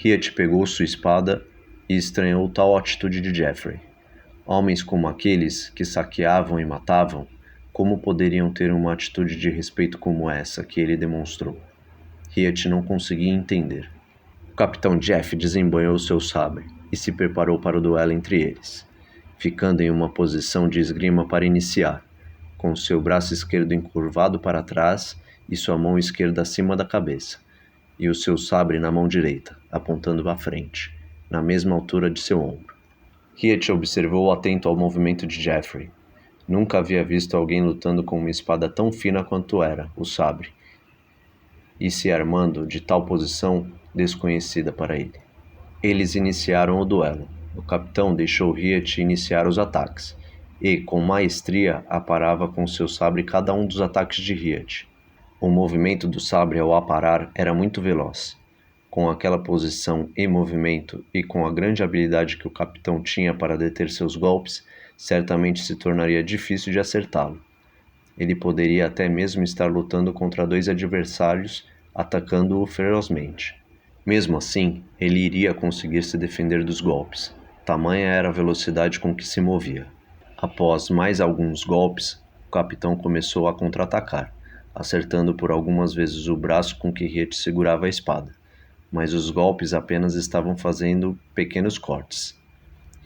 Hiet pegou sua espada e estranhou tal atitude de Geoffrey. Homens como aqueles, que saqueavam e matavam, como poderiam ter uma atitude de respeito como essa que ele demonstrou? Hiet não conseguia entender. O capitão Jeff desembanhou seu sabre e se preparou para o duelo entre eles, ficando em uma posição de esgrima para iniciar, com seu braço esquerdo encurvado para trás e sua mão esquerda acima da cabeça, e o seu sabre na mão direita, apontando à frente, na mesma altura de seu ombro. Hiet observou atento ao movimento de Geoffrey. Nunca havia visto alguém lutando com uma espada tão fina quanto era o sabre, e se armando de tal posição desconhecida para ele. Eles iniciaram o duelo. O capitão deixou Hiet iniciar os ataques, e, com maestria, aparava com seu sabre cada um dos ataques de Hiet. O movimento do sabre ao aparar era muito veloz. Com aquela posição e movimento, e com a grande habilidade que o capitão tinha para deter seus golpes, certamente se tornaria difícil de acertá-lo. Ele poderia até mesmo estar lutando contra dois adversários, atacando-o ferozmente. Mesmo assim, ele iria conseguir se defender dos golpes. Tamanha era a velocidade com que se movia. Após mais alguns golpes, o capitão começou a contra-atacar, acertando por algumas vezes o braço com que Hiet segurava a espada. Mas os golpes apenas estavam fazendo pequenos cortes.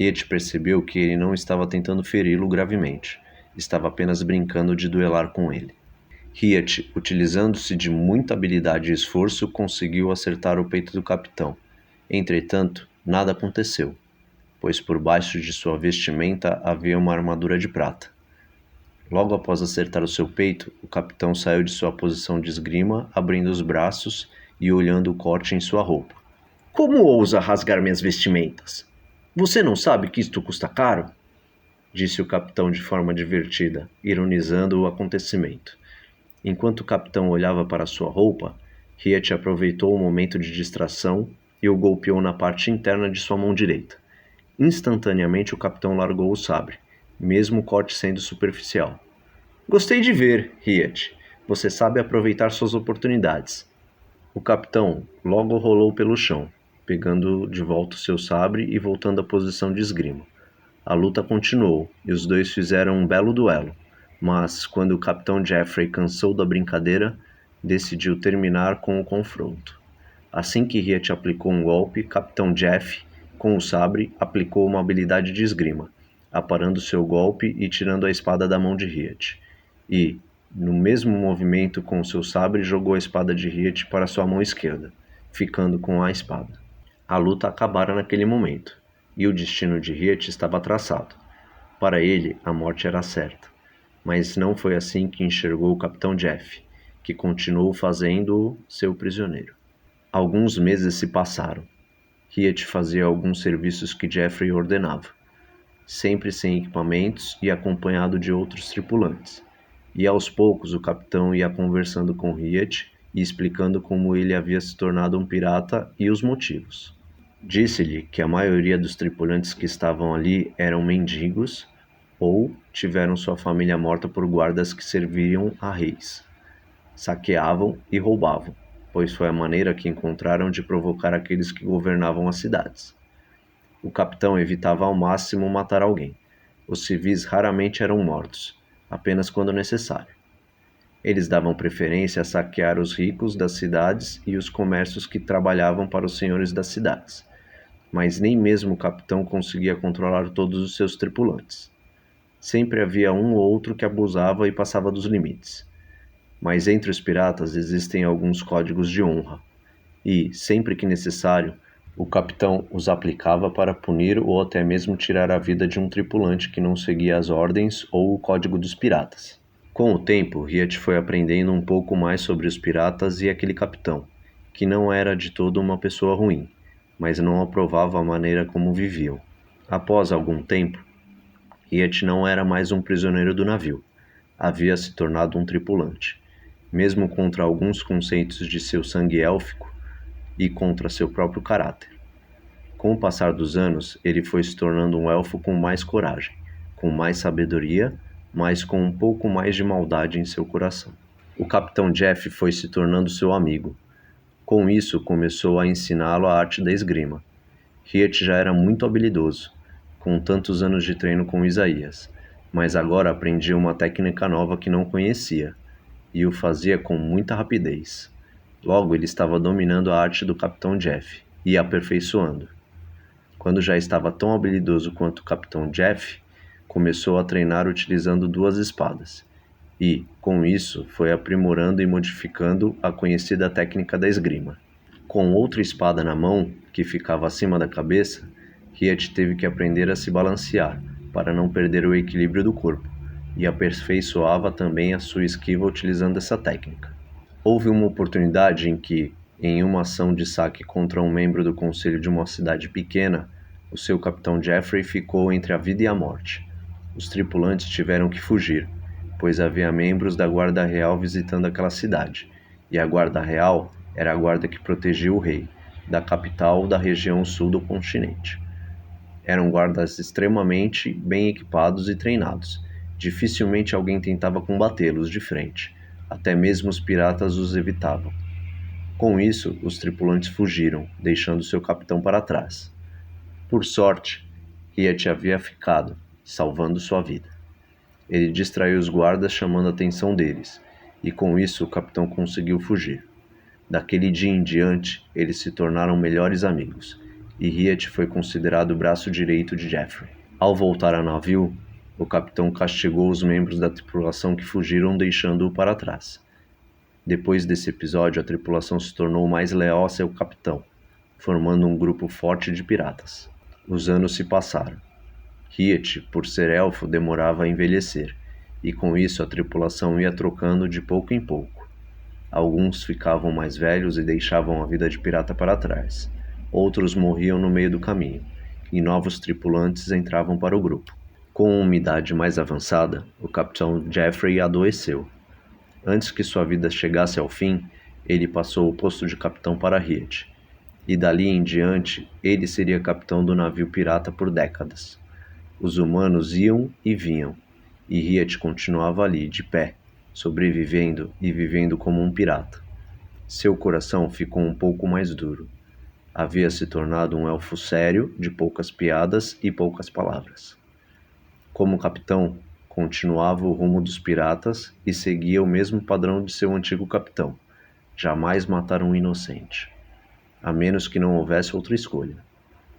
Hiet percebeu que ele não estava tentando feri-lo gravemente, estava apenas brincando de duelar com ele. Hiet, utilizando-se de muita habilidade e esforço, conseguiu acertar o peito do capitão. Entretanto, nada aconteceu, pois por baixo de sua vestimenta havia uma armadura de prata. Logo após acertar o seu peito, o capitão saiu de sua posição de esgrima, abrindo os braços e olhando o corte em sua roupa. "Como ousa rasgar minhas vestimentas? Você não sabe que isto custa caro?" disse o capitão de forma divertida, ironizando o acontecimento. Enquanto o capitão olhava para sua roupa, Hiet aproveitou o momento de distração e o golpeou na parte interna de sua mão direita. Instantaneamente o capitão largou o sabre, mesmo o corte sendo superficial. "Gostei de ver, Hiet. Você sabe aproveitar suas oportunidades." O capitão logo rolou pelo chão, pegando de volta o seu sabre e voltando à posição de esgrima. A luta continuou, e os dois fizeram um belo duelo, mas quando o capitão Geoffrey cansou da brincadeira, decidiu terminar com o confronto. Assim que Hiet aplicou um golpe, capitão Jeff, com o sabre, aplicou uma habilidade de esgrima, aparando seu golpe e tirando a espada da mão de Hiet. E, no mesmo movimento com seu sabre, jogou a espada de Hiet para sua mão esquerda, ficando com a espada. A luta acabara naquele momento, e o destino de Hiet estava traçado. Para ele, a morte era certa. Mas não foi assim que enxergou o capitão Jeff, que continuou fazendo-o seu prisioneiro. Alguns meses se passaram. Hiet fazia alguns serviços que Geoffrey ordenava, sempre sem equipamentos e acompanhado de outros tripulantes. E aos poucos o capitão ia conversando com Hiet e explicando como ele havia se tornado um pirata e os motivos. Disse-lhe que a maioria dos tripulantes que estavam ali eram mendigos ou tiveram sua família morta por guardas que serviam a reis. Saqueavam e roubavam, pois foi a maneira que encontraram de provocar aqueles que governavam as cidades. O capitão evitava ao máximo matar alguém. Os civis raramente eram mortos, apenas quando necessário. Eles davam preferência a saquear os ricos das cidades e os comércios que trabalhavam para os senhores das cidades. Mas nem mesmo o capitão conseguia controlar todos os seus tripulantes. Sempre havia um ou outro que abusava e passava dos limites. Mas entre os piratas existem alguns códigos de honra, e, sempre que necessário, o capitão os aplicava para punir ou até mesmo tirar a vida de um tripulante que não seguia as ordens ou o código dos piratas. Com o tempo, Hiet foi aprendendo um pouco mais sobre os piratas e aquele capitão, que não era de todo uma pessoa ruim, mas não aprovava a maneira como viviam. Após algum tempo, Hiet não era mais um prisioneiro do navio, havia se tornado um tripulante. Mesmo contra alguns conceitos de seu sangue élfico e contra seu próprio caráter. Com o passar dos anos, ele foi se tornando um elfo com mais coragem, com mais sabedoria, mas com um pouco mais de maldade em seu coração. O capitão Jeff foi se tornando seu amigo, Com isso, começou a ensiná-lo a arte da esgrima. Hiet já era muito habilidoso, com tantos anos de treino com Isaías, mas agora aprendia uma técnica nova que não conhecia, e o fazia com muita rapidez. Logo, ele estava dominando a arte do Capitão Jeff e aperfeiçoando. Quando já estava tão habilidoso quanto o Capitão Jeff, começou a treinar utilizando 2 espadas. E, com isso, foi aprimorando e modificando a conhecida técnica da esgrima. Com outra espada na mão, que ficava acima da cabeça, Hiet teve que aprender a se balancear, para não perder o equilíbrio do corpo, e aperfeiçoava também a sua esquiva utilizando essa técnica. Houve uma oportunidade em que, em uma ação de saque contra um membro do conselho de uma cidade pequena, o seu capitão Jeffrey ficou entre a vida e a morte. Os tripulantes tiveram que fugir, pois havia membros da Guarda Real visitando aquela cidade, e a Guarda Real era a guarda que protegia o rei, da capital da região sul do continente. Eram guardas extremamente bem equipados e treinados. Dificilmente alguém tentava combatê-los de frente. Até mesmo os piratas os evitavam. Com isso, os tripulantes fugiram, deixando seu capitão para trás. Por sorte, Hiet havia ficado, salvando sua vida. Ele distraiu os guardas, chamando a atenção deles, e com isso o capitão conseguiu fugir. Daquele dia em diante, eles se tornaram melhores amigos, e Hiet foi considerado o braço direito de Jeffrey. Ao voltar ao navio, o capitão castigou os membros da tripulação que fugiram, deixando-o para trás. Depois desse episódio, a tripulação se tornou mais leal a seu capitão, formando um grupo forte de piratas. Os anos se passaram. Hiet, por ser elfo, demorava a envelhecer, e com isso a tripulação ia trocando de pouco em pouco. Alguns ficavam mais velhos e deixavam a vida de pirata para trás. Outros morriam no meio do caminho, e novos tripulantes entravam para o grupo. Com uma idade mais avançada, o capitão Jeffrey adoeceu. Antes que sua vida chegasse ao fim, ele passou o posto de capitão para Hiet, e dali em diante ele seria capitão do navio pirata por décadas. Os humanos iam e vinham, e Hiet continuava ali, de pé, sobrevivendo e vivendo como um pirata. Seu coração ficou um pouco mais duro. Havia se tornado um elfo sério, de poucas piadas e poucas palavras. Como capitão, continuava o rumo dos piratas e seguia o mesmo padrão de seu antigo capitão: jamais matar um inocente, a menos que não houvesse outra escolha.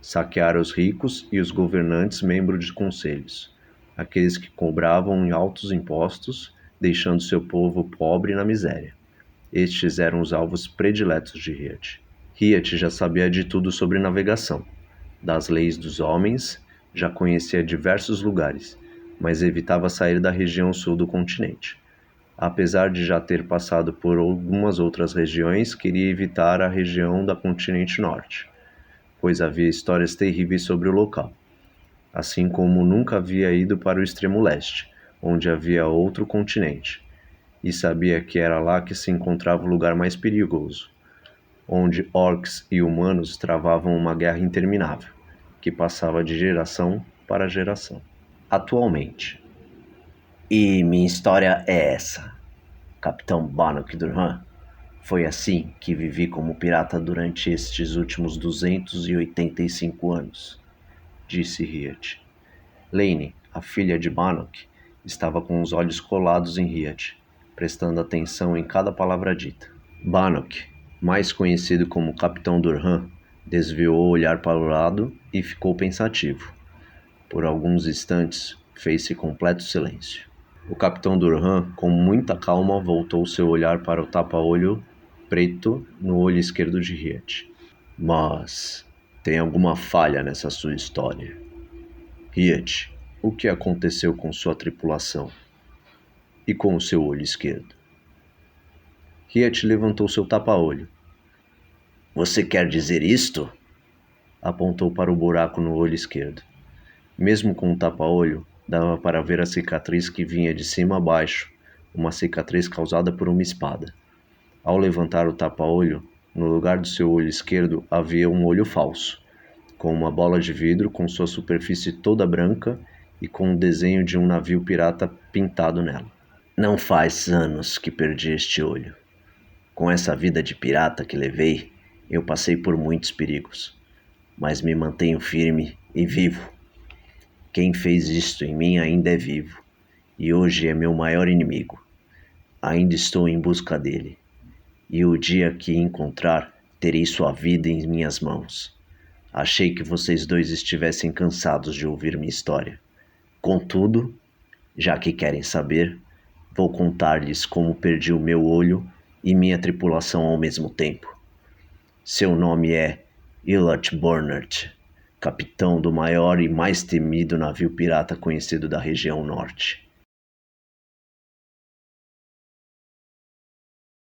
Saquear os ricos e os governantes membros de conselhos, aqueles que cobravam altos impostos, deixando seu povo pobre na miséria. Estes eram os alvos prediletos de Hiet. Hiet já sabia de tudo sobre navegação, das leis dos homens, já conhecia diversos lugares, mas evitava sair da região sul do continente. Apesar de já ter passado por algumas outras regiões, queria evitar a região do continente norte, pois havia histórias terríveis sobre o local, assim como nunca havia ido para o extremo leste, onde havia outro continente, e sabia que era lá que se encontrava o lugar mais perigoso, onde orcs e humanos travavam uma guerra interminável, que passava de geração para geração. Atualmente. E minha história é essa, Capitão Bannock Durham. Foi assim que vivi como pirata durante estes últimos 285 anos, disse Hiet. Lane, a filha de Bannock, estava com os olhos colados em Hiet, prestando atenção em cada palavra dita. Bannock, mais conhecido como Capitão Durham, desviou o olhar para o lado e ficou pensativo. Por alguns instantes, fez-se completo silêncio. O Capitão Durham, com muita calma, voltou seu olhar para o tapa-olho preto no olho esquerdo de Hiet. Mas tem alguma falha nessa sua história. Hiet, o que aconteceu com sua tripulação? E com o seu olho esquerdo? Hiet levantou seu tapa-olho. Você quer dizer isto? Apontou para o buraco no olho esquerdo. Mesmo com o tapa-olho, dava para ver a cicatriz que vinha de cima a baixo, uma cicatriz causada por uma espada. Ao levantar o tapa-olho, no lugar do seu olho esquerdo havia um olho falso, com uma bola de vidro com sua superfície toda branca e com o desenho de um navio pirata pintado nela. Não faz anos que perdi este olho. Com essa vida de pirata que levei, eu passei por muitos perigos, mas me mantenho firme e vivo. Quem fez isto em mim ainda é vivo, e hoje é meu maior inimigo. Ainda estou em busca dele, e o dia que encontrar, terei sua vida em minhas mãos. Achei que vocês dois estivessem cansados de ouvir minha história. Contudo, já que querem saber, vou contar-lhes como perdi o meu olho e minha tripulação ao mesmo tempo. Seu nome é Illat Burnert, capitão do maior e mais temido navio pirata conhecido da região norte.